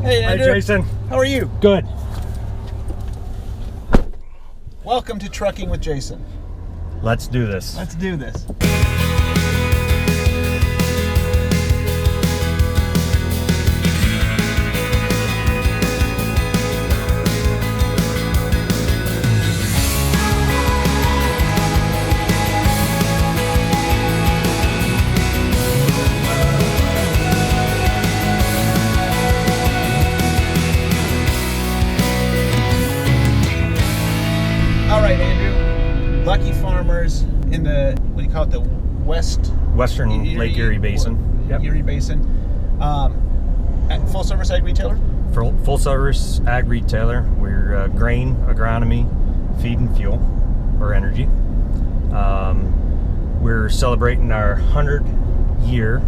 Hey, Andrew. Hi, Jason. How are you? Good. Welcome to Trucking with Jason. Let's do this. Let's do this. All right, Andrew. Luckey Farmers in the, what do you call it, the Western Lake Erie Basin. Yep. Erie Basin. Full service ag retailer? Full service ag retailer. We're grain, agronomy, feed and fuel, or energy. We're celebrating our 100th year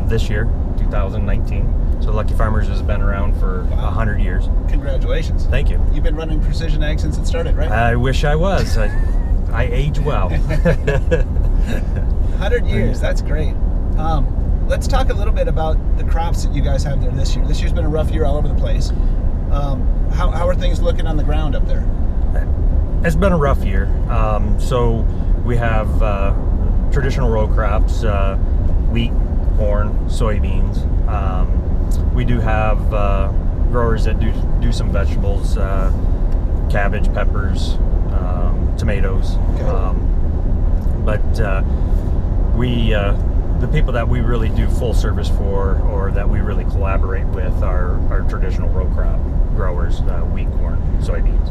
this year, 2019. So Luckey Farmers has been around for 100 years. Congratulations. Thank you. You've been running precision ag since it started, right? I wish I was. I age well. 100 years, that's great. Let's talk a little bit about the crops that you guys have there this year. This year's been a rough year all over the place. How are things looking on the ground up there? It's been a rough year. So we have traditional row crops, wheat, corn, soybeans. We do have growers that do some vegetables, cabbage, peppers, tomatoes. Okay. But the people that we really do full service for, or that we really collaborate with, are traditional row crop growers, wheat, corn, soybeans.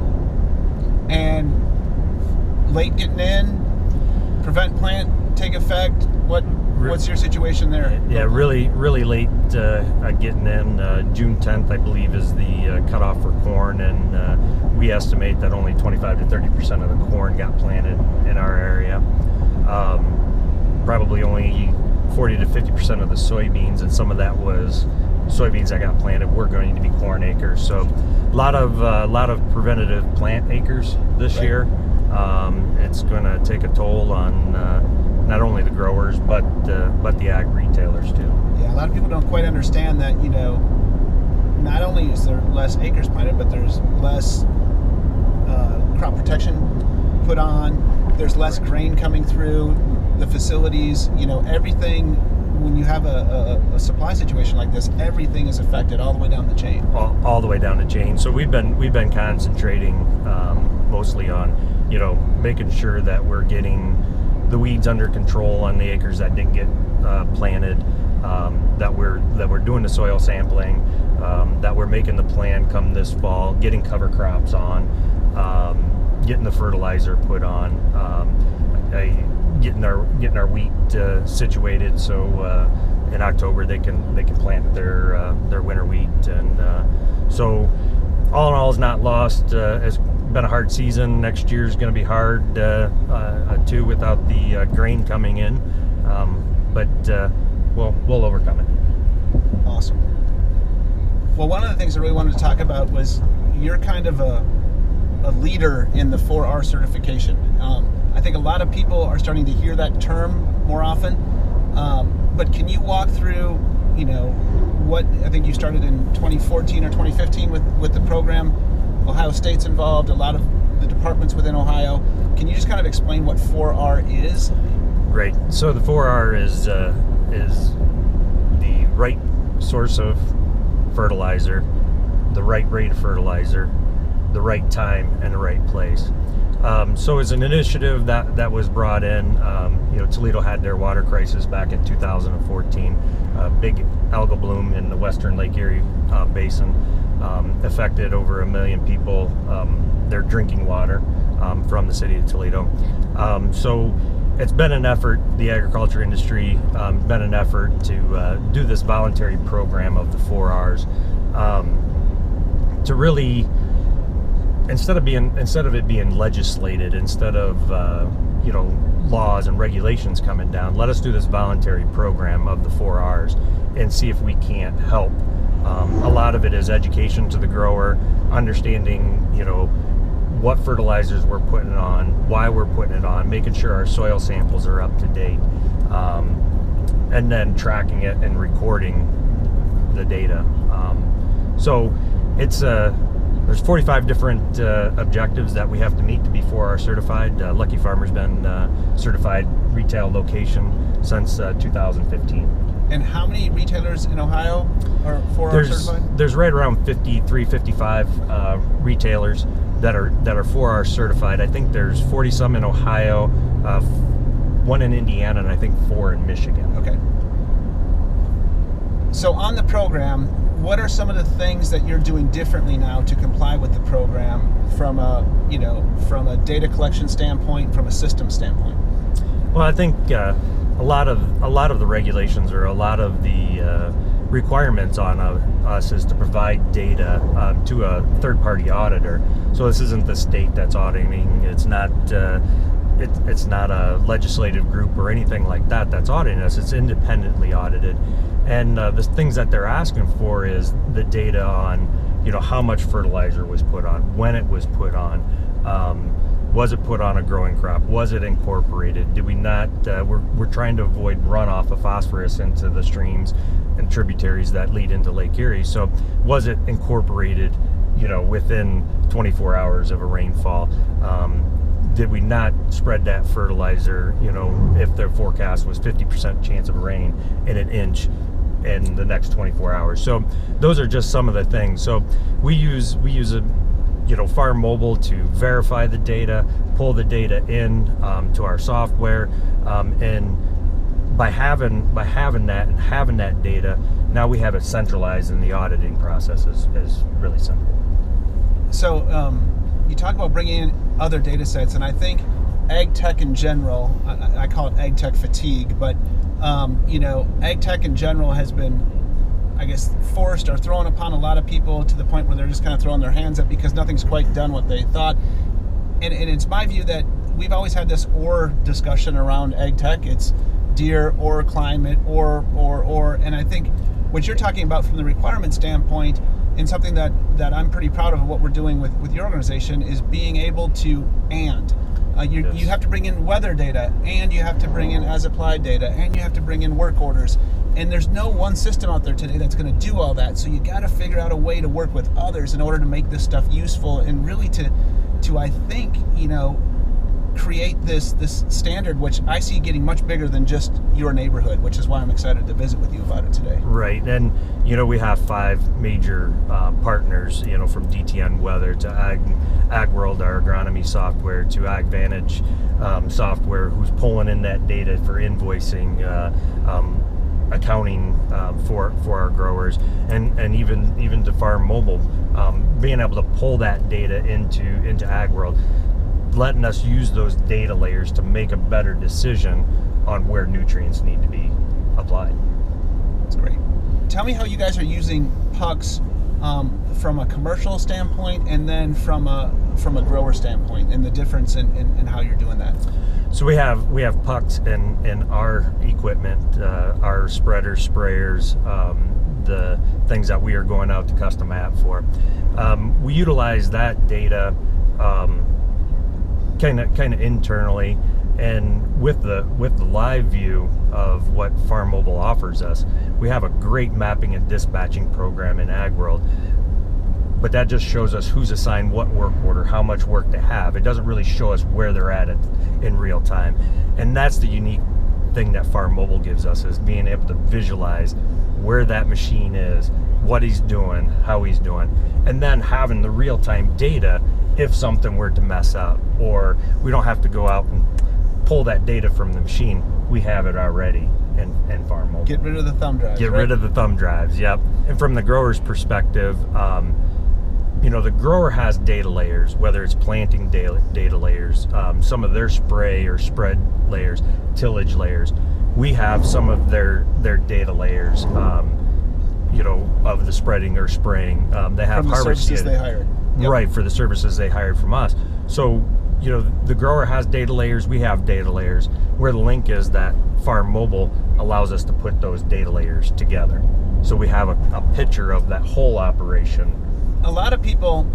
And late getting in, prevent plant, take effect. What's your situation there? Yeah, really late getting in. June 10th, I believe, is the cutoff for corn, and we estimate that only 25 to 30% of the corn got planted in our area. Probably only 40 to 50% of the soybeans, and some of that was soybeans that got planted were going to be corn acres. So a lot of preventative plant acres this year. It's going to take a toll on not only the growers but the ag retailers too. Yeah, a lot of people don't quite understand that. Not only is there less acres planted, but there's less crop protection put on. There's less grain coming through the facilities. Everything. When you have a supply situation like this, everything is affected all the way down the chain. All the way down the chain. So we've been concentrating mostly on making sure that we're getting the weeds under control on the acres that didn't get planted. That we're doing the soil sampling. That we're making the plan come this fall, getting cover crops on, getting the fertilizer put on. Getting our wheat situated so in October they can plant their winter wheat, and so all in all is not lost. It's been a hard season. Next year's going to be hard too without the grain coming in, but we'll overcome it. Awesome. Well, one of the things I really wanted to talk about was you're kind of a leader in the 4R certification. I think a lot of people are starting to hear that term more often. But can you walk through, what I think you started in 2014 or 2015 with the program? Ohio State's involved, a lot of the departments within Ohio. Can you just kind of explain what 4R is? Right. So the 4R is the right source of fertilizer, the right rate of fertilizer, the right time, and the right place. So as an initiative that was brought in, Toledo had their water crisis back in 2014. Big algal bloom in the Western Lake Erie Basin affected over 1 million people, their drinking water from the city of Toledo. So it's been an effort, the agriculture industry, been an effort to do this voluntary program of the 4Rs to really, instead of it being legislated, instead of laws and regulations coming down, let us do this voluntary program of the 4Rs and see if we can't help. A lot of it is education to the grower, understanding what fertilizers we're putting on, why we're putting it on, making sure our soil samples are up to date, and then tracking it and recording the data. So it's there's 45 different objectives that we have to meet to be 4R certified. Luckey Farmers been certified retail location since 2015. And how many retailers in Ohio are 4R certified? There's right around 53, 55 retailers that are 4R certified. I think there's 40 some in Ohio, 1 in Indiana, and I think 4 in Michigan. Okay. So on the program, what are some of the things that you're doing differently now to comply with the program from a data collection standpoint, from a system standpoint? Well, I think a lot of the regulations or a lot of the requirements on us is to provide data to a third-party auditor. So this isn't the state that's auditing. It's not a legislative group or anything like that that's auditing us. It's independently audited, and the things that they're asking for is the data on, how much fertilizer was put on, when it was put on. Was it put on a growing crop? Was it incorporated? Did we not? We're trying to avoid runoff of phosphorus into the streams and tributaries that lead into Lake Erie. So was it incorporated, within 24 hours of a rainfall? Did we not spread that fertilizer, if the forecast was 50% chance of rain in an inch in the next 24 hours? So those are just some of the things. So we use a Farmobile to verify the data, pull the data in to our software, and by having that and having that data, now we have it centralized, and the auditing process is really simple. So you talk about bringing in other data sets, and I think ag tech in general, I call it ag tech fatigue, but ag tech in general has been, I guess, forced or thrown upon a lot of people to the point where they're just kind of throwing their hands up because nothing's quite done what they thought. And it's my view that we've always had this or discussion around ag tech. It's deer or climate or, and I think what you're talking about from the requirement standpoint, and something that I'm pretty proud of what we're doing with your organization, is being able to you have to bring in weather data, and you have to bring in as applied data, and you have to bring in work orders. And there's no one system out there today that's going to do all that. So you got to figure out a way to work with others in order to make this stuff useful, and really to I think, create this standard, which I see getting much bigger than just your neighborhood, which is why I'm excited to visit with you about it today. Right, and we have 5 major partners, from DTN Weather to Ag World, our agronomy software, to AgVantage software, who's pulling in that data for invoicing, accounting for our growers, and even to Farmobile, being able to pull that data into Ag World, letting us use those data layers to make a better decision on where nutrients need to be applied. That's great. Tell me how you guys are using pucks from a commercial standpoint, and then from a grower standpoint, and the difference in how you're doing that. So we have pucks in our equipment, our spreaders, sprayers, the things that we are going out to custom app for. We utilize that data kind of internally, and with the live view of what Farmobile offers us, we have a great mapping and dispatching program in Ag World. But that just shows us who's assigned what work order, how much work they have. It doesn't really show us where they're at in real time. And that's the unique thing that Farmobile gives us, is being able to visualize where that machine is, what he's doing, how he's doing, and then having the real-time data if something were to mess up, or we don't have to go out and pull that data from the machine. We have it already in Farmobile. Get rid of the thumb drives. Get rid of the thumb drives, yep. And from the grower's perspective, the grower has data layers, whether it's planting data layers, some of their spray or spread layers, tillage layers. We have some of their data layers, of the spreading or spraying. They have from the harvest services data. they hired. Yep. Right, for the services they hired from us. So, the grower has data layers, we have data layers. Where the link is that Farmobile allows us to put those data layers together. So we have a picture of that whole operation. A lot of people,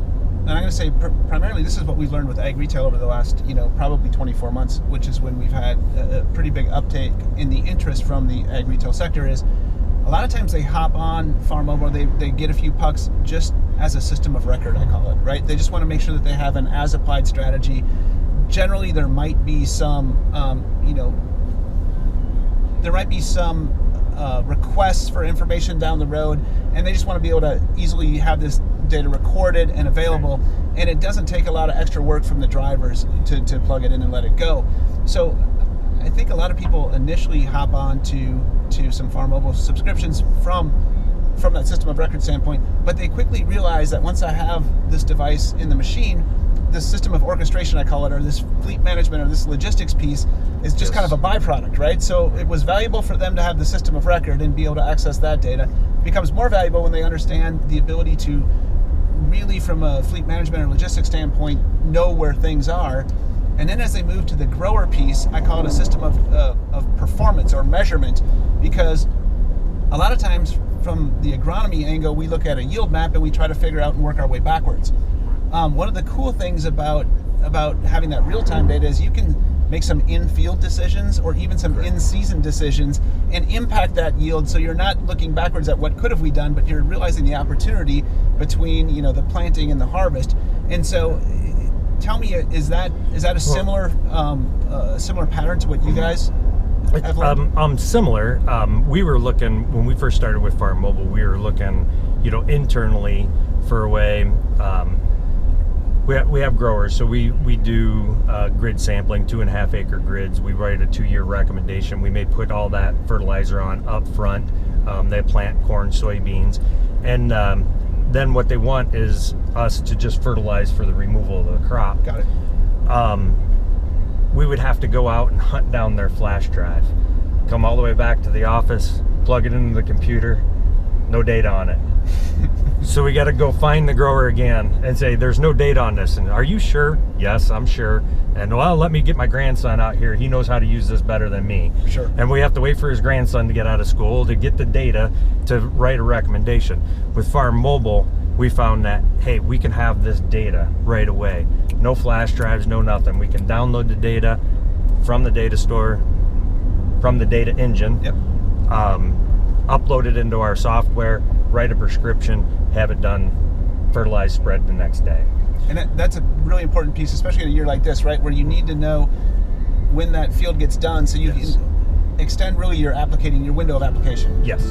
and I'm going to say primarily this is what we've learned with ag retail over the last, probably 24 months, which is when we've had a pretty big uptake in the interest from the ag retail sector, is a lot of times they hop on Farmobile, they get a few pucks just as a system of record, I call it, right? They just want to make sure that they have an as-applied strategy. Generally, there might be some, requests for information down the road, and they just want to be able to easily have this data recorded and available, and it doesn't take a lot of extra work from the drivers to plug it in and let it go. So I think a lot of people initially hop on to some Farmobile subscriptions from that system of record standpoint, but they quickly realize that once I have this device in the machine, this system of orchestration, I call it, or this fleet management or this logistics piece is just kind of a byproduct, right? So it was valuable for them to have the system of record and be able to access that data. It becomes more valuable when they understand the ability to really, from a fleet management or logistics standpoint, know where things are. And then as they move to the grower piece, I call it a system of performance or measurement, because a lot of times from the agronomy angle, we look at a yield map and we try to figure out and work our way backwards. One of the cool things about having that real-time data is you can make some in-field decisions or even some in-season decisions and impact that yield, so you're not looking backwards at what could have we done, but you're realizing the opportunity between the planting and the harvest. And so tell me, is that a similar pattern to what you guys have learned? Similar. We were looking, when we first started with Farmobile, we were looking internally for a way. We have growers, so we do grid sampling, 2.5 acre grids. We write a 2-year recommendation. We may put all that fertilizer on up front. They plant corn, soybeans, and then what they want is us to just fertilize for the removal of the crop. Got it. We would have to go out and hunt down their flash drive, come all the way back to the office, plug it into the computer, no data on it. So we got to go find the grower again and say, there's no data on this. And are you sure? Yes, I'm sure. And well, let me get my grandson out here. He knows how to use this better than me. Sure. And we have to wait for his grandson to get out of school to get the data to write a recommendation. With Farmobile, we found that, hey, we can have this data right away. No flash drives, no nothing. We can download the data from the data store, from the data engine. Yep. Upload it into our software, write a prescription, have it done, fertilize, spread the next day. And that's a really important piece, especially in a year like this, right, where you need to know when that field gets done so you can extend really your window of application. Yes.